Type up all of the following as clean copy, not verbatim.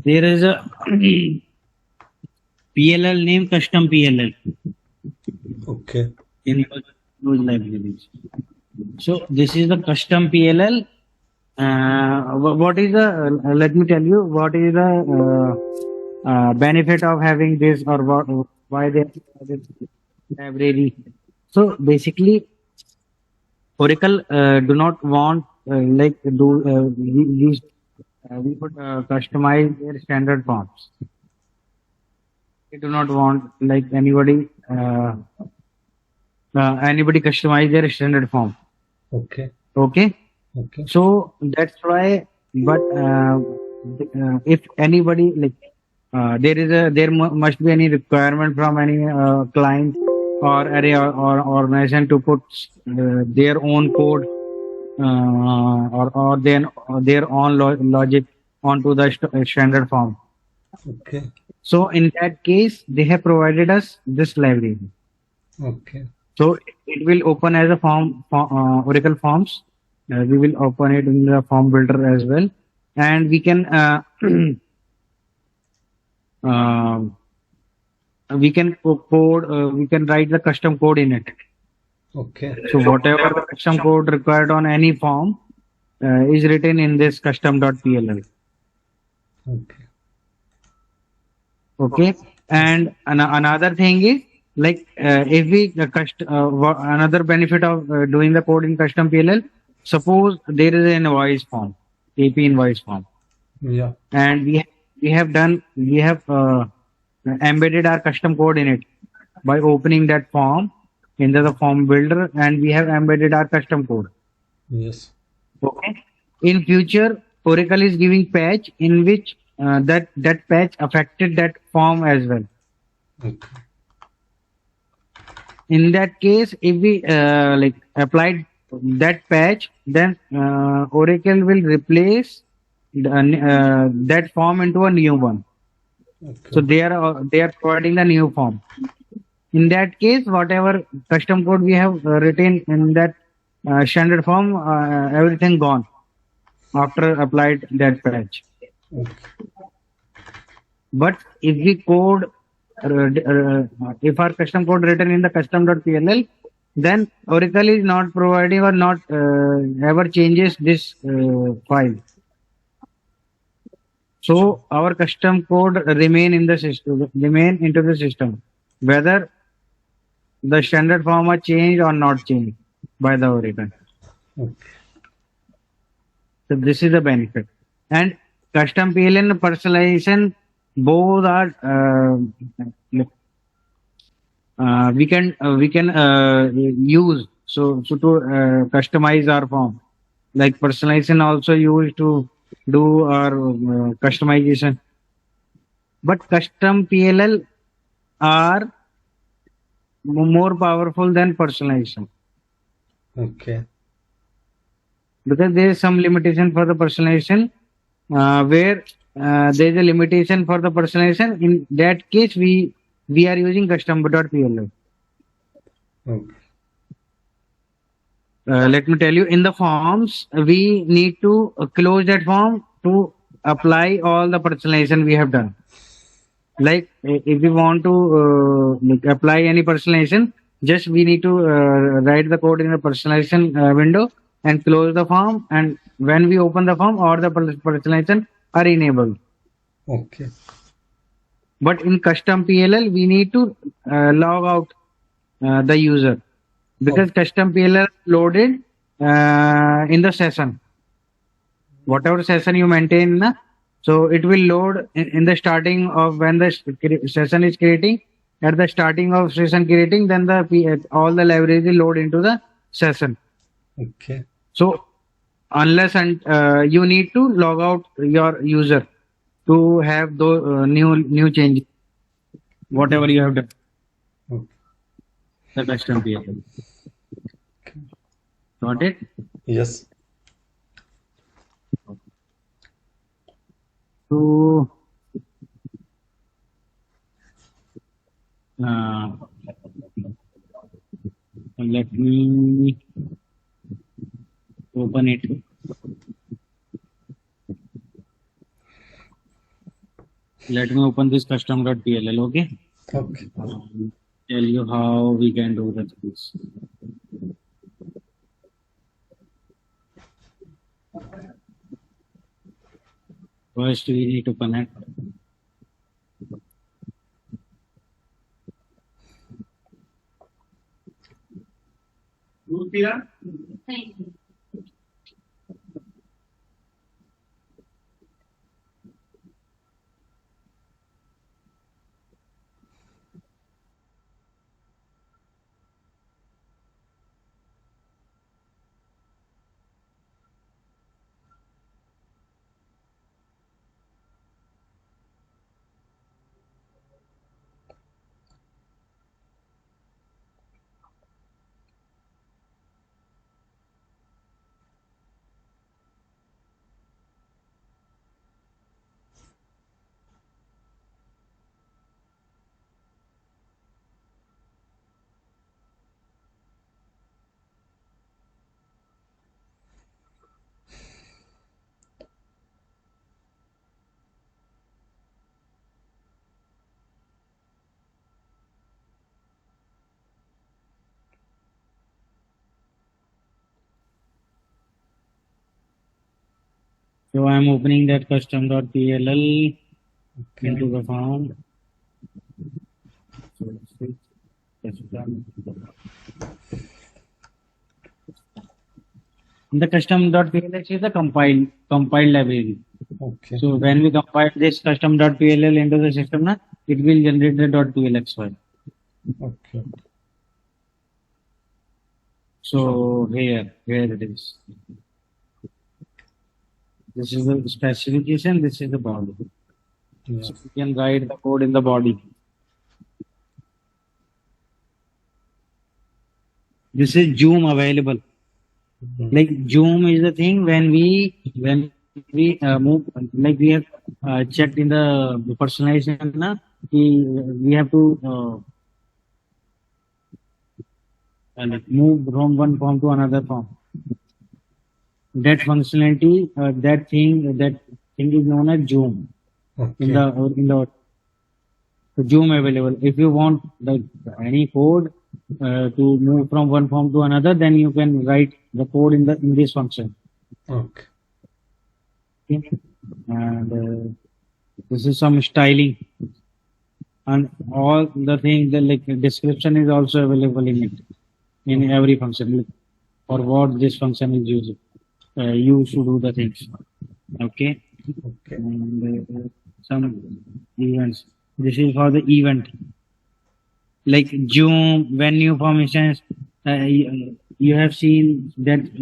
there is a PLL name custom PLL Okay. in those libraries. So this is the custom PLL. What is the? Let me tell you what is the benefit of having this, or what, why they have this library. So basically, Oracle do not want like do use we could customize their standard forms. They do not want like anybody customize their standard form. Okay. Okay, Okay. so that's why. But if anybody like must be any requirement from any client or area or organization to put their own code or their own logic onto the standard form. Okay. So in that case, they have provided us this library. Okay. So it will open as a Oracle Forms. We will open it in the form builder as well, and we can uh, we can write the custom code in it. Okay. So whatever the custom code required on any form is written in this custom.pll. Okay. Okay, and another thing is like if we another benefit of doing the code in custom PLL. Suppose there is an invoice form, AP invoice form, Yeah. and we have embedded our custom code in it by opening that form into the form builder, and we have embedded our custom code. Yes. Okay. In future, Oracle is giving patch in which that patch affected that form as well. Okay. In that case, if we like applied that patch, then Oracle will replace that form into a new one. Okay. So they are providing the new form. In that case, whatever custom code we have written in that standard form, everything gone after applied that patch. Okay. But if we code, if our custom code written in the custom.pll, then Oracle is not providing or not ever changes this file. So our custom code remain in the system, remain into the system, whether the standard form are changed or not changed by the Oracle. Okay. So this is the benefit. And custom PLN personalization, both are we can use so to customize our form. Like personalization also used to do our customization. But custom PLL are more powerful than personalization. Okay. Because there is some limitation for the personalization where there is a limitation for the personalization. In that case, we are using custom.pll. Okay. Let me tell you, in the forms, we need to close that form to apply all the personalization we have done. Like if we want to like apply any personalization, just we need to write the code in the personalization window and close the form. And when we open the form, all the personalization are enabled. Okay. But in custom PLL, we need to log out the user because custom PLL loaded in the session. Whatever session you maintain, so it will load in the starting of when the session is creating. At the starting of session creating, then all the libraries will load into the session. Okay. So unless and you need to log out your user to have the new change, whatever you have done. Okay. The custom PLL. Got it? Yes. So let me open it. Let me open this custom.pll. Okay. Okay. Tell you how we can do the things. First, we need to connect. So I'm opening that custom.pll into the form. The custom.pll is the compiled library. Okay. So when we compile this custom.pll into the system, na, it will generate the .plx file. Okay. So here it is. This is the specification. This is the body. Yeah. So you can write the code in the body. This is Zoom available. Like Zoom is the thing when we move, like we have checked in the personalization, na, we have to like move from one form to another form. That functionality, that thing is known as Zoom in Okay. the Zoom available. If you want like any code to move from one form to another, then you can write the code in this function. Okay. Okay? And this is some styling, and all the things that like description is also available in it in every function. Like, for what this function is used, you should do the things. Okay. Okay. And some events. This is for the event. Like Zoom, when you, for instance, you have seen that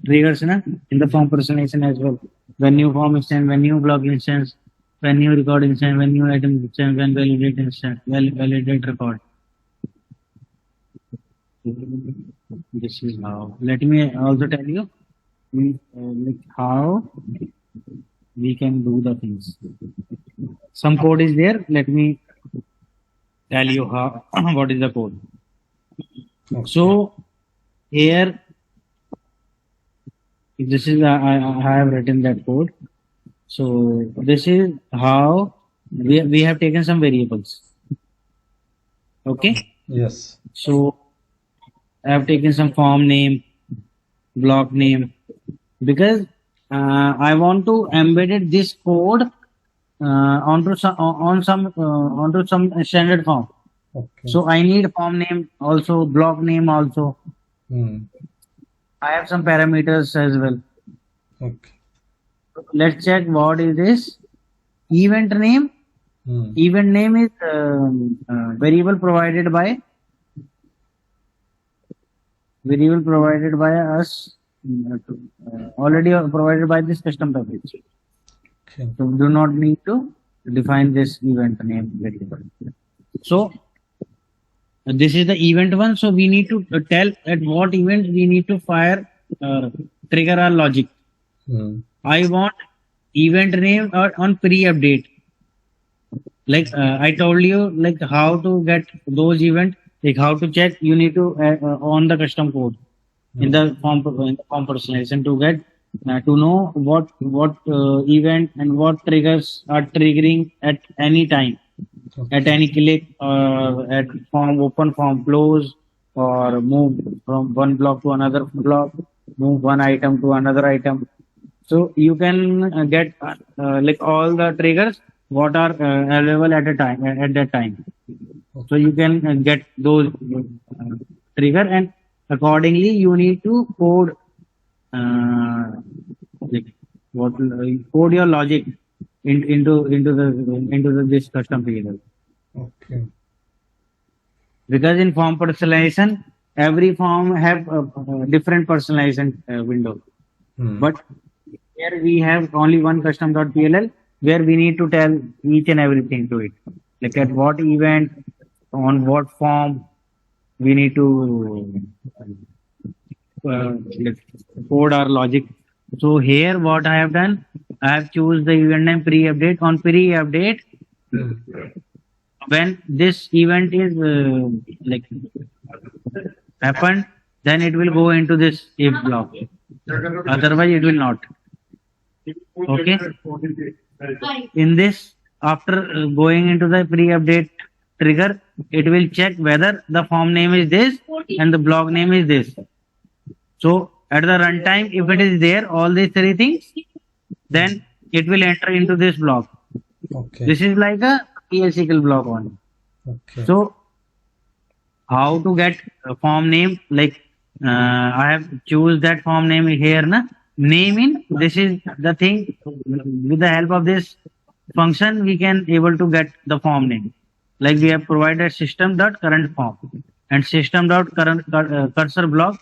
triggers na, in the form personalization as well. When you form instance, when you blog instance, when you record instance, when you item instance, when validate instance, validate record. This is how. Let me also tell you like how we can do the things. Some code is there. Let me tell you how what is the code. Okay. So here, this is I have written that code. So this is how we have taken some variables. Okay. Yes. So I have taken some form name, block name, because I want to embed this code onto some standard form. Okay. So I need form name also, block name also. I have some parameters as well. Okay. Let's check what is this event name. Event name is variable provided by us, already provided by this custom package. Okay. So we do not need to define this event name variable. So this is the event one. So we need to tell at what event we need to fire trigger our logic. I want event name on pre-update. Like I told you, like how to get those events, like how to check. You need to on the custom code in the form personalization to get to know what event and what triggers are triggering at any time, at any click, or at form open, form close, or move from one block to another block, move one item to another item. So you can get like all the triggers what are available at a time at that time. So you can get those trigger, and accordingly you need to code like what code your logic into this custom trigger. Okay. Because in form personalization, every form have a different personalization window. But here we have only one custom.pll where we need to tell each and everything to it. Like at what event, on what form, we need to like code our logic. So here what I have done, I have choose the event name pre-update. On pre-update, when this event is like happened, then it will go into this if block. Otherwise, it will not. Okay. In this, after going into the pre-update trigger, it will check whether the form name is this and the block name is this. So at the runtime, if it is there, all these three things, then it will enter into this block. Okay. This is like a PLSQL block one. Okay. So how to get a form name? Like I have choose that form name here. Na? Name in this is the thing. With the help of this function, we can able to get the form name. Like we have provided system dot current form and system dot current cursor block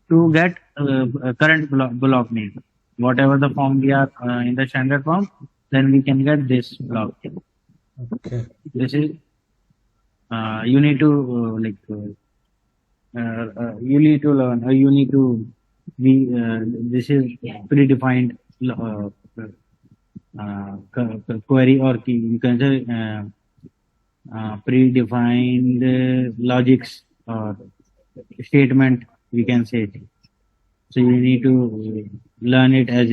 to get current block name. Whatever the form we are in the standard form, then we can get this block. Okay. This is you need to you need to learn, or you need to be this is predefined query, or key, you can say predefined logics or statement, we can say it. So you need to learn it as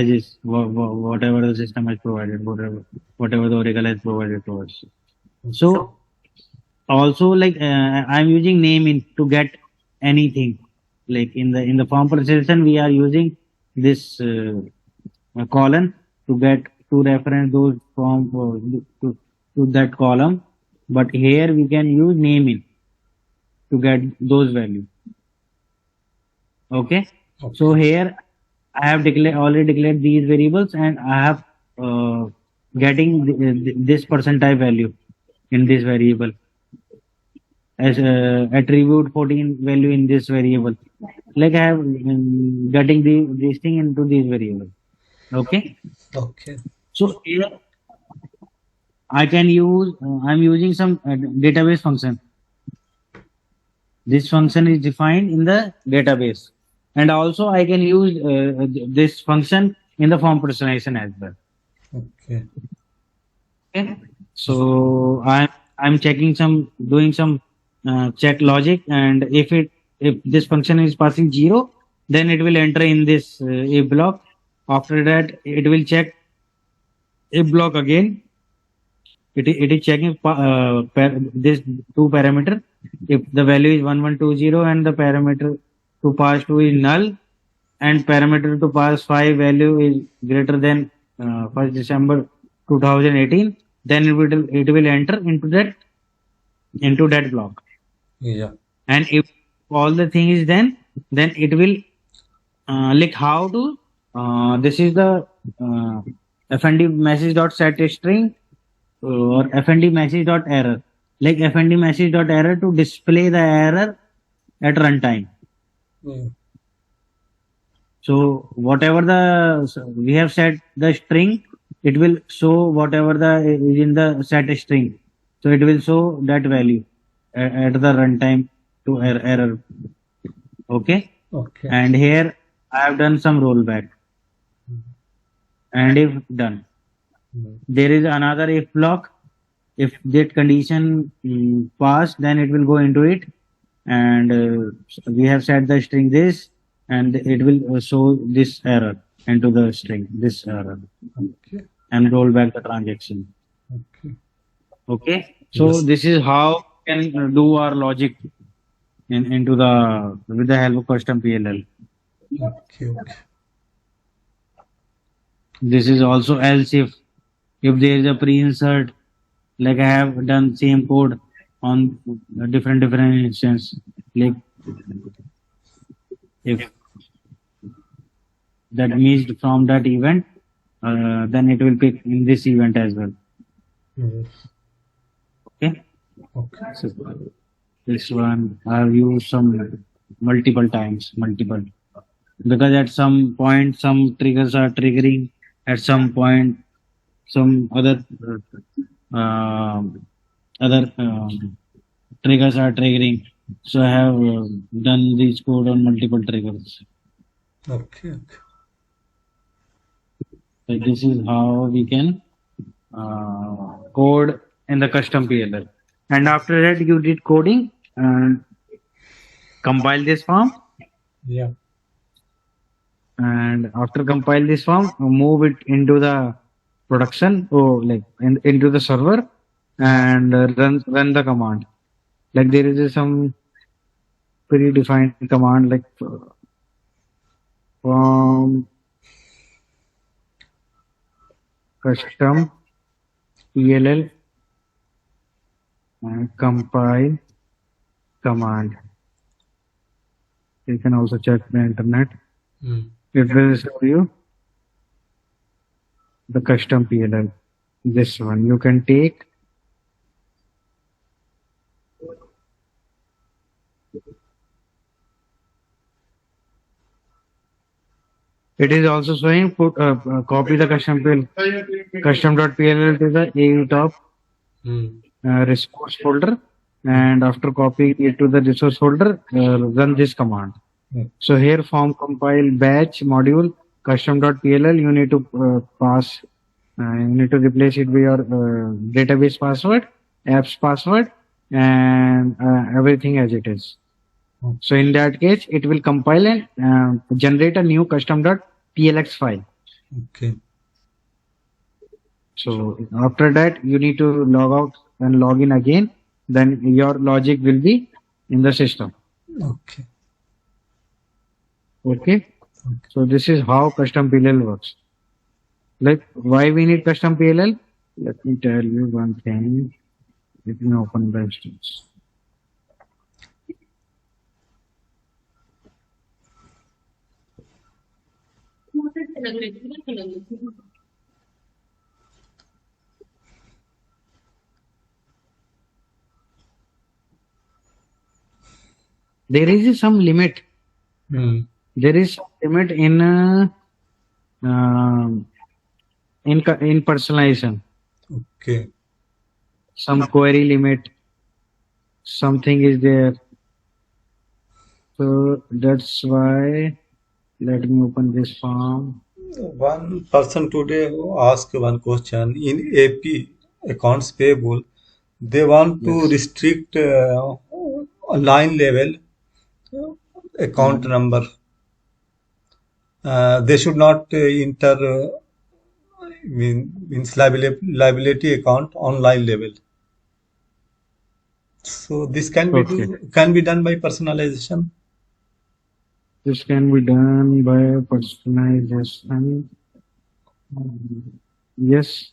is, whatever the system has provided, whatever the Oracle has provided to us. So also like I'm using name in to get anything. Like in the form processing, we are using this column to get to reference those form to that column. But here we can use name in to get those values. Okay. So here I have already declared these variables, and I have getting this percentile value in this variable as attribute 14 value in this variable. Like I have getting this thing into this variable. Okay. Okay. So here I can use I'm using some database function. This function is defined in the database, and also I can use this function in the form personalization as well. Okay. Okay. So I'm checking doing some check logic, and if this function is passing 0, then it will enter in this if block. After that, it will check if block again. It is checking this two parameter. If the value is 1120 and the parameter to pass 2 is null, and parameter to pass 5 value is greater than 1st December 2018, then it will enter into that block. Yeah. And if all the thing is then it will like how to this is the fnd message dot set string or fnd message dot error. Like fnd message dot error to display the error at runtime. So whatever we have set the string, it will show whatever is in the set string. So it will show that value at the runtime to error. Okay. Okay. And here I have done some rollback. And if done, there is another if block. If that condition passed, then it will go into it, and we have set the string this, and it will show this error. into the string, this Okay. and roll back the transaction. Okay. Okay. So Yes. this is how we can do our logic into the with the help of custom PLL. Okay. Okay. This is also else if there is a pre-insert, like I have done same code on different instance. Like if that missed from that event, then it will pick in this event as well. Yes. Okay. Okay. So this one I've used some multiple times, multiple, because at some point some triggers are triggering, at some point some other triggers are triggering. So I have done this code on multiple triggers. Okay. Okay. So this is how we can code in the custom PLL. And after that, you did coding and compile this form. Yeah. And after compile this form, move it into the production or like into the server and run the command. Like there is some predefined command like from custom PLL and compile command. You can also check the internet. Mm. It will show you the custom PLL. This one you can take. It is also showing put copy the custom.pll to the AU top Mm. resource folder, and after copying it to the resource folder, run this command. Mm. So here form compile batch module custom.pll, you need to pass, you need to replace it with your database password, apps password, and everything as it is. Mm. So in that case, it will compile and generate a new custom.plx file. Okay. So after that, you need to log out and log in again. Then your logic will be in the system. Okay. Okay. So this is how custom PLL works. Like why we need custom PLL? Let me tell you one thing. Let me open the instance. There is some limit. Mm. There is some limit in personalization. Okay. Some query limit. Something is there. So that's why. Let me open this form. One person today asked one question in AP accounts payable. They want to Yes. restrict a line level account number. They should not enter means liability account on line level. So this Okay. can be done by personalization. This can be done by personalization. Yes,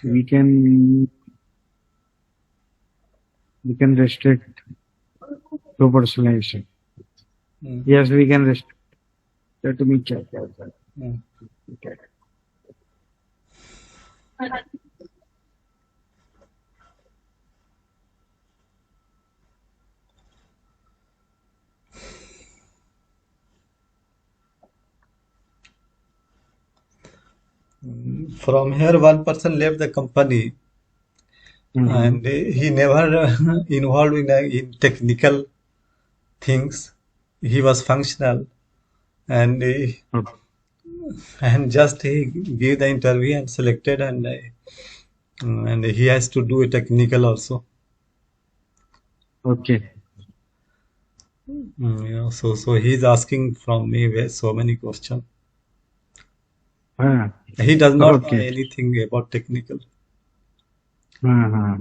we can restrict to personalization. Mm. Yes, we can restrict. Let me check that. Mm. Okay. From here, one person left the company Mhm. and he never involved in technical things. He was functional and Okay. just he gave the interview and selected and he has to do a technical also. Okay. Yeah, so he's asking from me so many questions. Ah, He does not know okay. anything about technical. Uh-huh.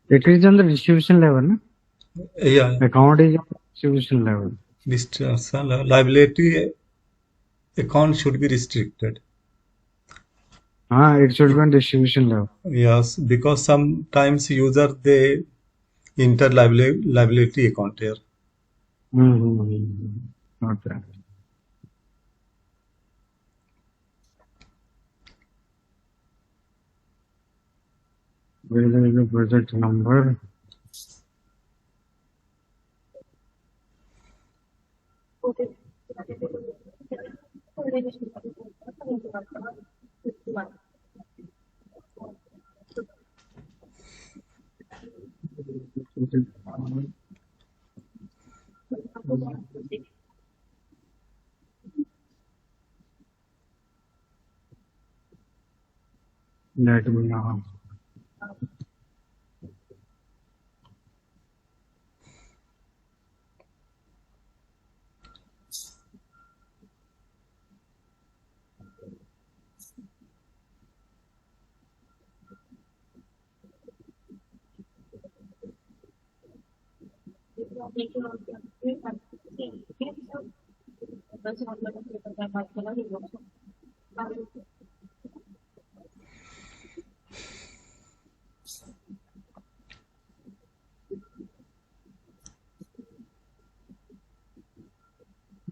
It is on the distribution level, no? Yeah, Account is on the distribution level. this liability account should be restricted. It should be on distribution level. Yes, because sometimes user they enter liability account here. Mm-hmm. Okay. Where is the project number? Let me know.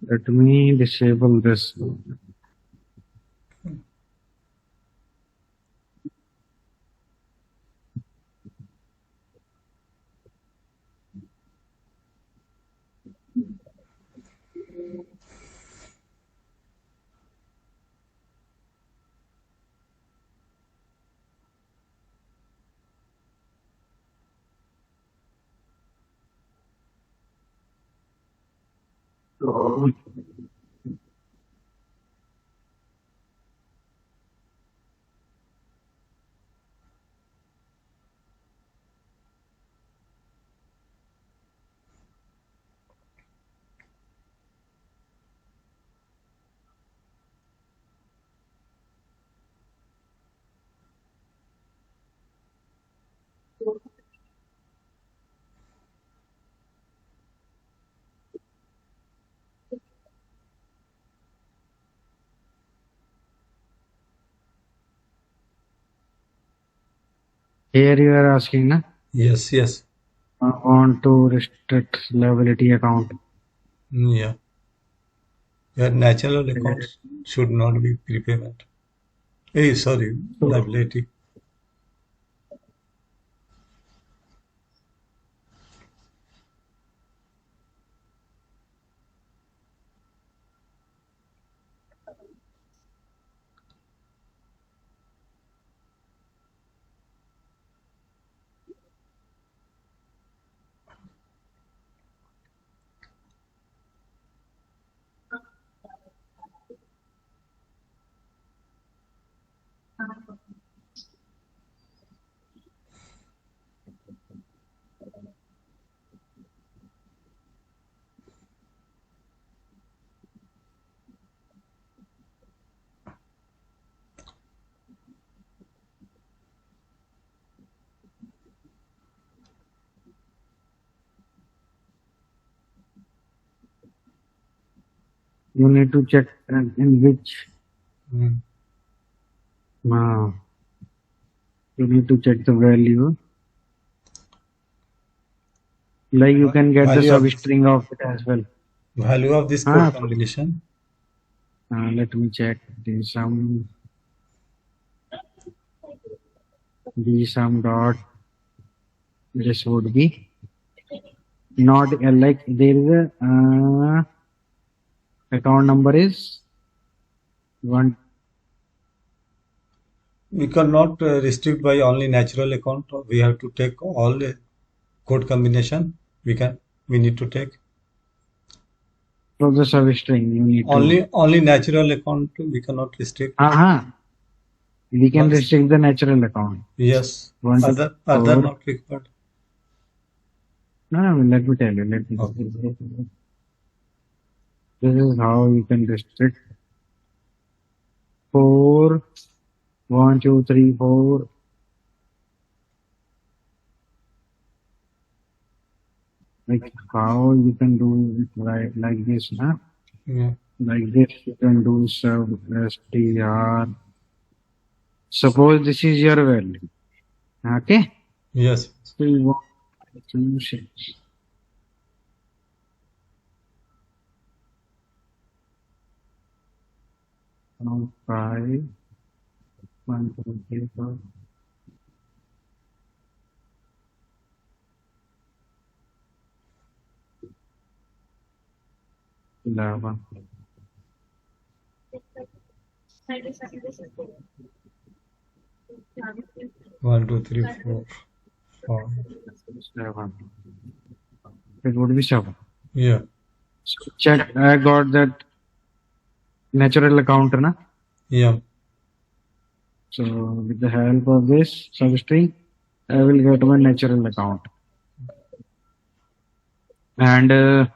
Let me disable this. Here you are asking, na? Yes, yes. Want to restrict liability account. Yeah. Your natural accounts should not be prepayment. Hey, sorry, So, liability. you need to check in which. Mm. You need to check the value. Like you can get the Value of substring of it as well. value of this code combination. Let me check the sum dot. This would be not like there is a account number is one. We cannot restrict by only natural account. We have to take all code combination we need to take. From the service string, you need to. Only natural account we cannot restrict. We can Once- restrict the natural account. Yes. One, two, Other four. not required. No, let me tell you. Okay. This is how you can restrict 4, 1, 2, 3, 4. Like how you can do it right like this, nah? Yeah. Like this, you can do sub str. Suppose this is your value. Okay? Yes. 3, 1, 2, 6. Now 5, 1, 2, 3, 4. Lava. 1, 2, 3, 4, 5. 7. It would be 7. Yeah. So check, I got that natural account, na? Yeah. So with the help of this substring, I will get my natural account. And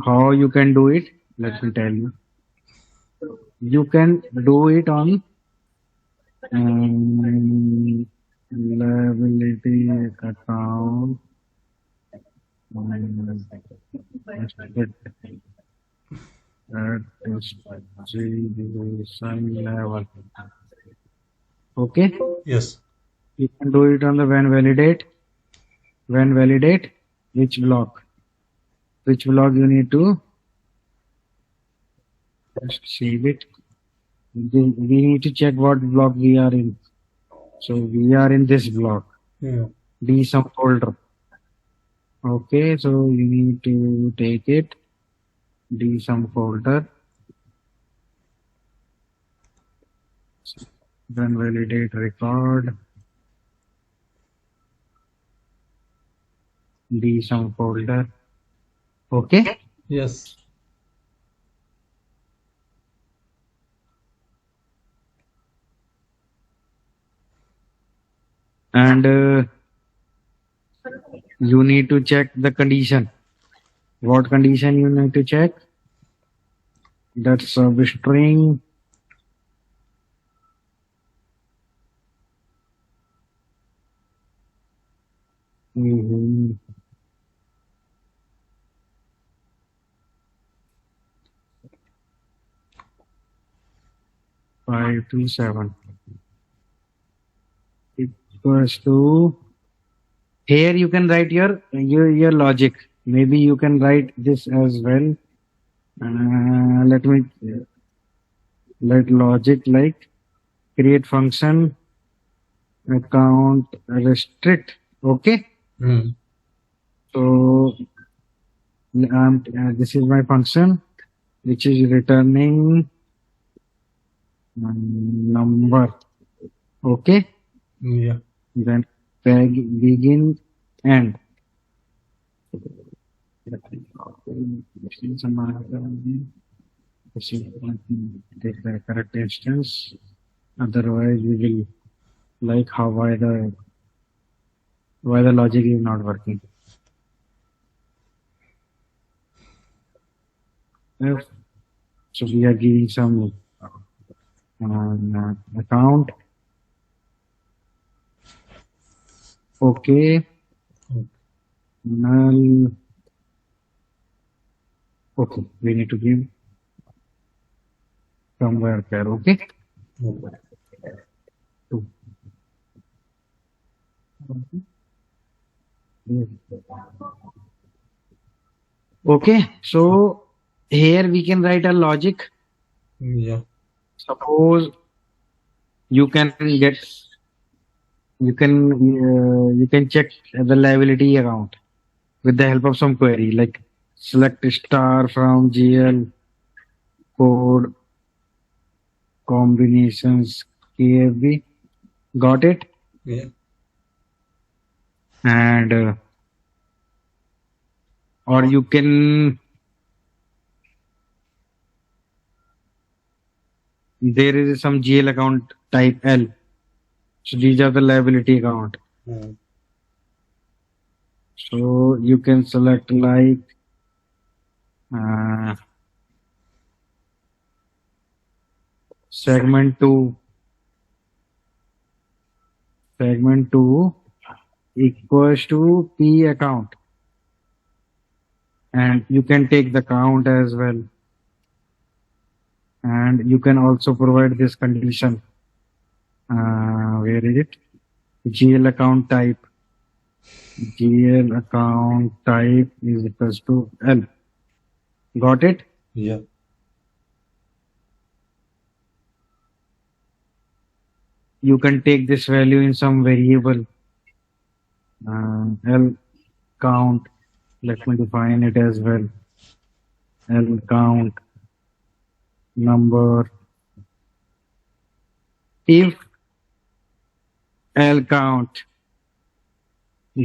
how you can do it? Let me tell you. You can do it on liability account. That is G level. Okay? Yes. You can do it on the when validate. When validate, which block? Which block you need to just save it. We need to check what block we are in. So we are in this block. Yeah. Dsum folder. Okay, so you need to take it. Dsum folder. Then validate record. Dsum folder. Okay. Yes. And you need to check the condition. What condition you need to check? That substring Mhm. 5 to 7 equals to. Here you can write your logic. Maybe you can write this as well. Let logic like create function account restrict. Okay. Mm. So this is my function which is returning number. Okay. Yeah. Then begin end. Take the correct instance. Otherwise, we will like why the logic is not working. Yes. So we are giving some account. Okay. Null. Okay, we need to give somewhere there. Okay. Two. Okay, so here we can write a logic. Yeah. Suppose you can check the liability account with the help of some query like select star from GL code combinations KFB. Got it? Yeah. and or you can, there is some GL account type L. So these are the liability account. Hmm. So you can select like uh, segment 2. Segment 2 equals to P account, and you can take the count as well, and you can also provide this condition. Where is it? GL account type. GL account type is equals to L. Got it? Yeah. You can take this value in some variable. L count. Let me define it as well. L count number. If L count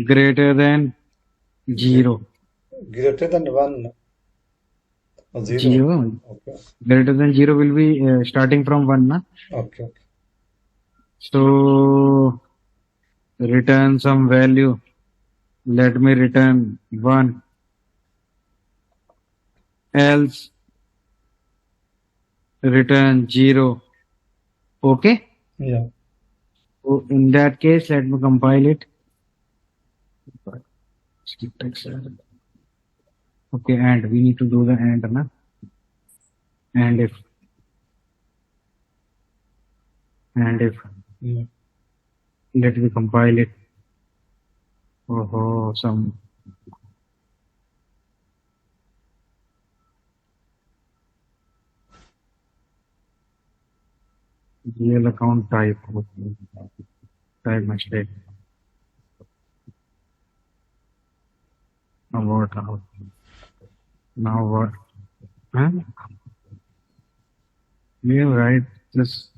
greater than 0. Greater than 1 or 0. 0. Okay. Greater than 0 will be starting from 1. Na? Okay. So return some value. Let me return 1. Else return 0. Okay. Yeah. So in that case, let me compile it. Okay, and we need to do the and. Na? And if Yeah. let me compile it. Oh, some GL account type. Type mistake. Now what? Now what? Huh? You write this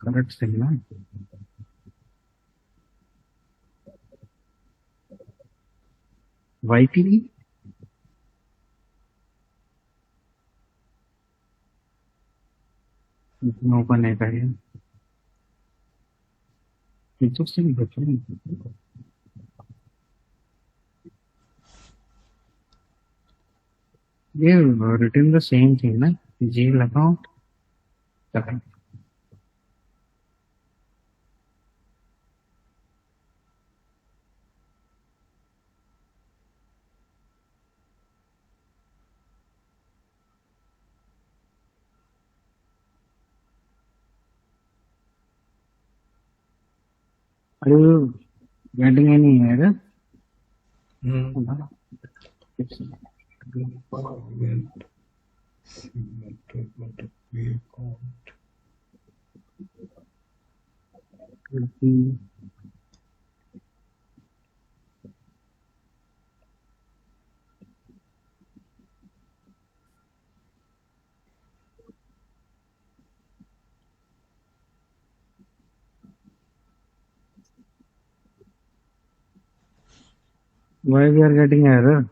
correct thing, na? YTD? इसमें open है क्या ये? Interesting, different. They've written the same thing, na? GL account. Correct. Are you getting any error? Hmm. It's- Why we are getting error?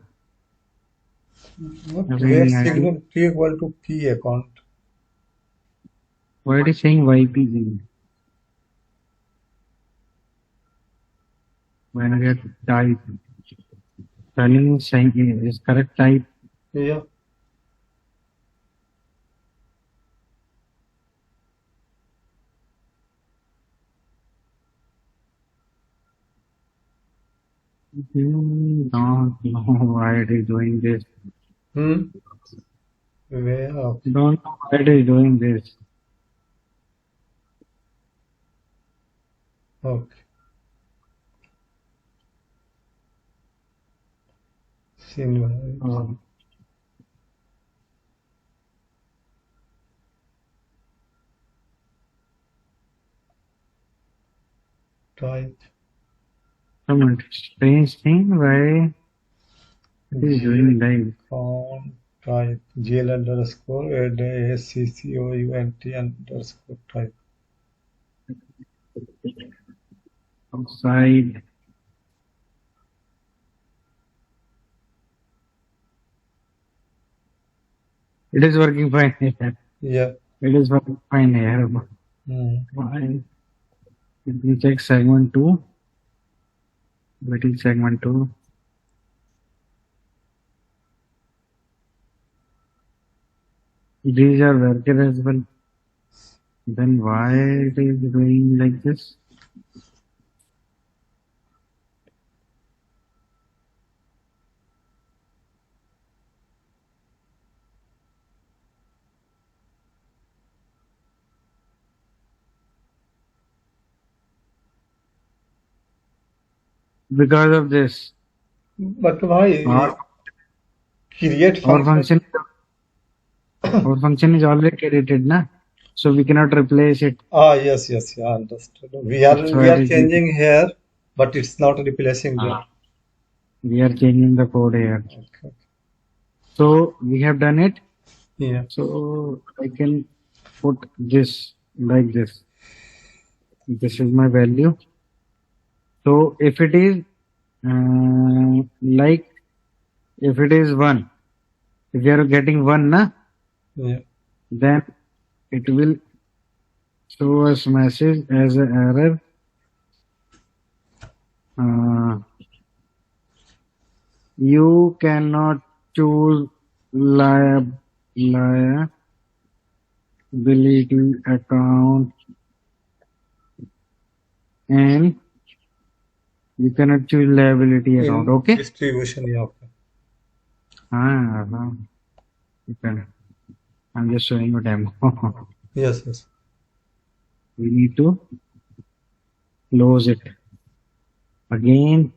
Where signal P equal to P account. Why it is saying YPE? When I get type, telling saying is correct type. Yeah. You don't know why it is doing this. Hmm. Where? You don't know why it is doing this. Okay. Seen. Type. Some strange thing why it is doing like Count type GL underscore add ASCCOUNT underscore type. outside. It is working fine here. Yeah. It is working fine here. Mm. Fine. Let me check segment 2. What is segment 2? These are working as well. Then why it is doing like this? Because of this. But why? Our, Create our function. function our function is already created, na? So we cannot replace it. Yes, yes, yeah, understood. We That's why are it is changing here, but it's not replacing there. we are changing the code here. Okay. So we have done it. Yeah. So I can put this like this. This is my value. So if it is like if it is 1, if you are getting 1, na, Yeah. then it will show us message as an error. You cannot choose liability account and you cannot choose liability account. In Okay. distribution, yeah. Okay. You can. I'm just showing you demo. Yes, yes. We need to close it again.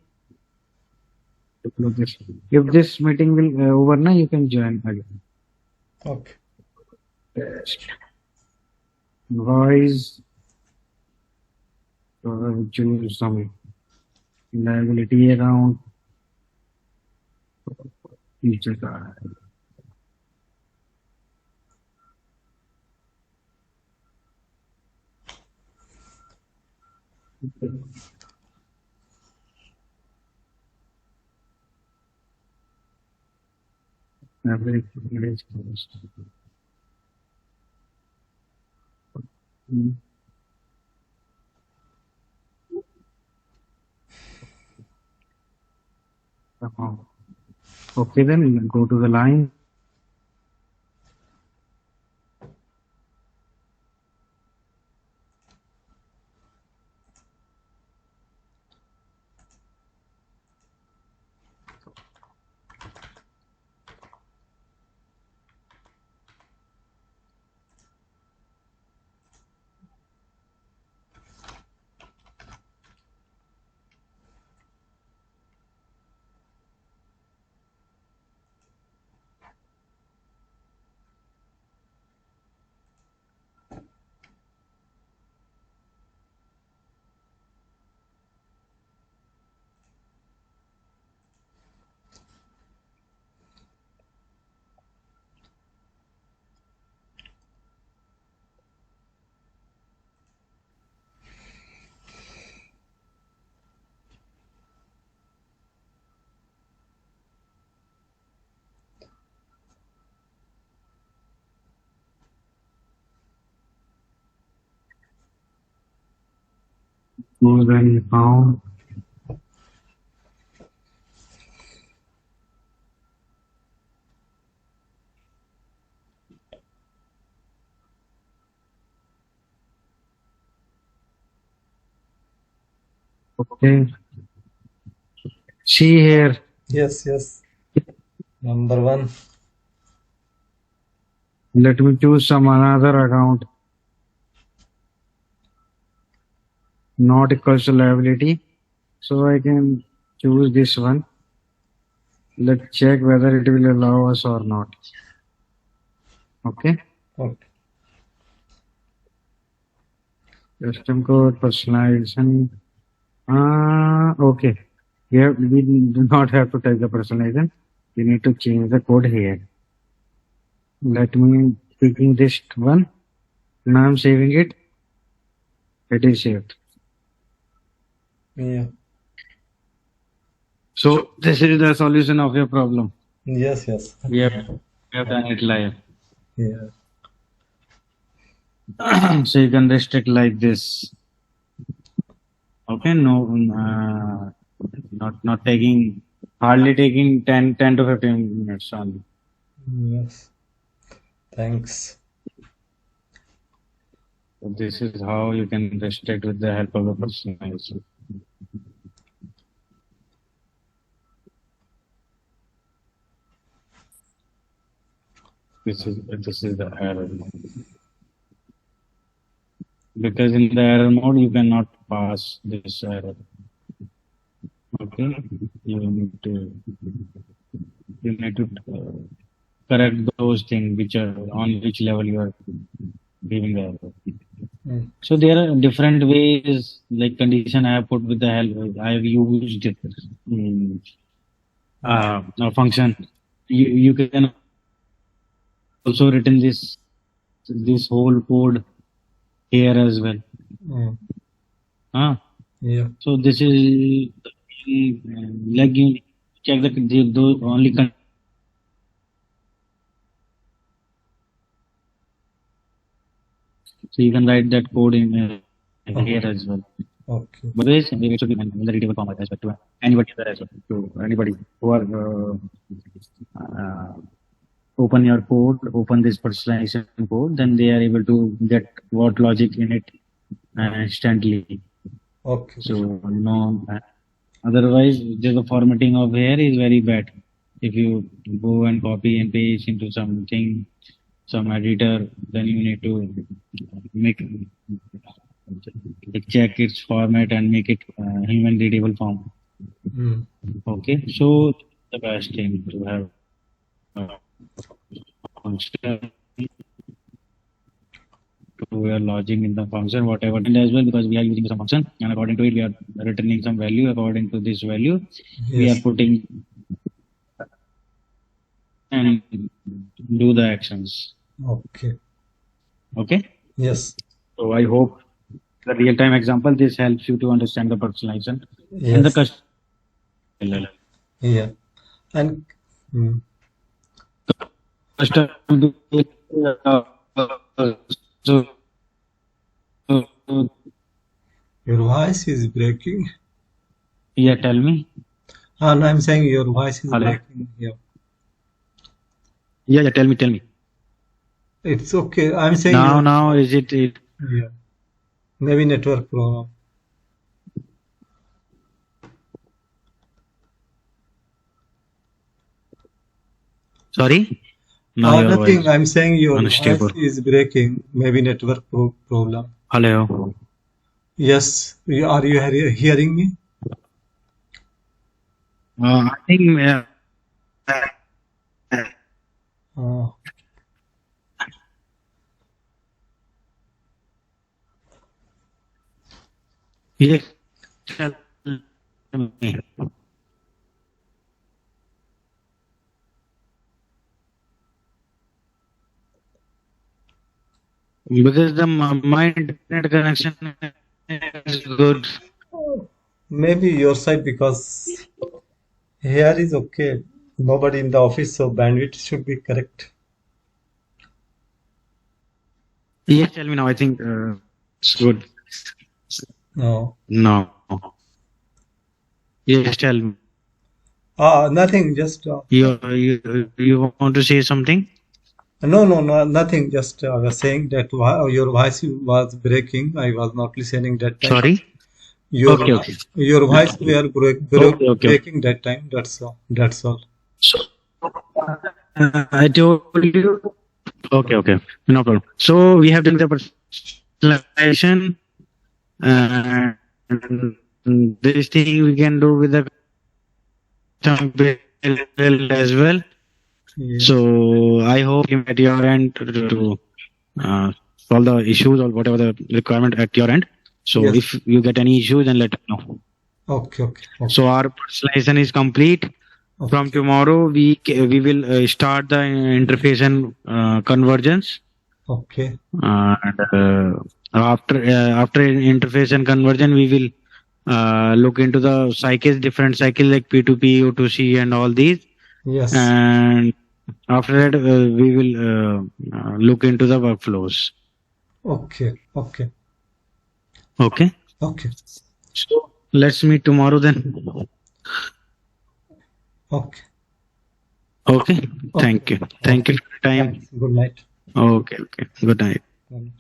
To close this. If this meeting will over now, you can join again. Okay. Voice. Choose some liability account. Future card. Everything is closed. Okay, then go to the line. Choose any account. Okay. See here. Yes, yes. Number 1. Let me choose some another account. Not equals to liability. So I can choose this one. Let's check whether it will allow us or not. Okay. Okay. Custom code, personalization. Okay. We do not have to type the personalization. We need to change the code here. Let me picking this one. Now I'm saving it. It is saved. Yeah. So this is the solution of your problem. Yes, yes. We have done it live. Yeah. So you can restrict like this. Okay, no, not taking, hardly taking 10 to 15 minutes only. Yes. Thanks. So this is how you can restrict with the help of the personalization. This is the error mode. Because in the error mode you cannot pass this error. Okay, you need to correct those things which are on which level you are giving the error. Mm. So there are different ways, like condition I have put with the help. I have used a function. You can also written this whole code here as well. Mm. Yeah. So this is like you check those only so you can write that code in here as well. Okay. But it should be in the readable format as well to anybody there as well, to anybody who are open your code, open this personalization code, then they are able to get what logic in it instantly. Okay. So no, otherwise the formatting of here is very bad. If you go and copy and paste into something, some editor, then you need to make check its format and make it human readable form. Mm. Okay, so the best thing to have function to your logic in the function, whatever, and as well, because we are using some function, and according to it, we are returning some value. According to this value, we are Yes. putting and do the actions. Okay. Okay. Yes. So I hope the real-time example this helps you to understand the personalization Yes. and the custom. Yeah. And Custom. So your voice is breaking. yeah, tell me. No, I'm saying your voice is Hello? breaking. Yeah. Yeah, tell me. It's okay. I'm saying Now is it? Yeah. Maybe network problem. Sorry. Now your Nothing. voice I'm saying your unstable. voice is breaking. Maybe network problem. Hello. Yes. Are you hearing me? I think. Yeah. Tell me. Because my internet connection is good. Maybe your side, because here is okay. Nobody in the office, so bandwidth should be correct. Yes, tell me now. I think it's good. No. Yes, tell me. Nothing. Just You want to say something? no, nothing. Just I was saying that your voice was breaking. I was not listening that time. Sorry. Your Okay. your voice were breaking that time. That's all. So I told you. Okay. No problem. So we have done the personalization. This thing we can do with the custom as well. Yeah. So I hope you at your end to solve the issues or whatever the requirement at your end. So Yes. if you get any issues, then let us know. Okay. So our personalization is complete. Okay. From tomorrow, we will start the interface and convergence. Okay. And after interface and conversion, we will look into the cycles, different cycles like P2P, O2C, and all these. Yes. And after that, we will look into the workflows. Okay. Okay. Okay. Okay. So let's meet tomorrow then. Okay. Okay. Thank you. Thank you for your time. Thanks. Good night. Okay. Okay. Good night. Good night.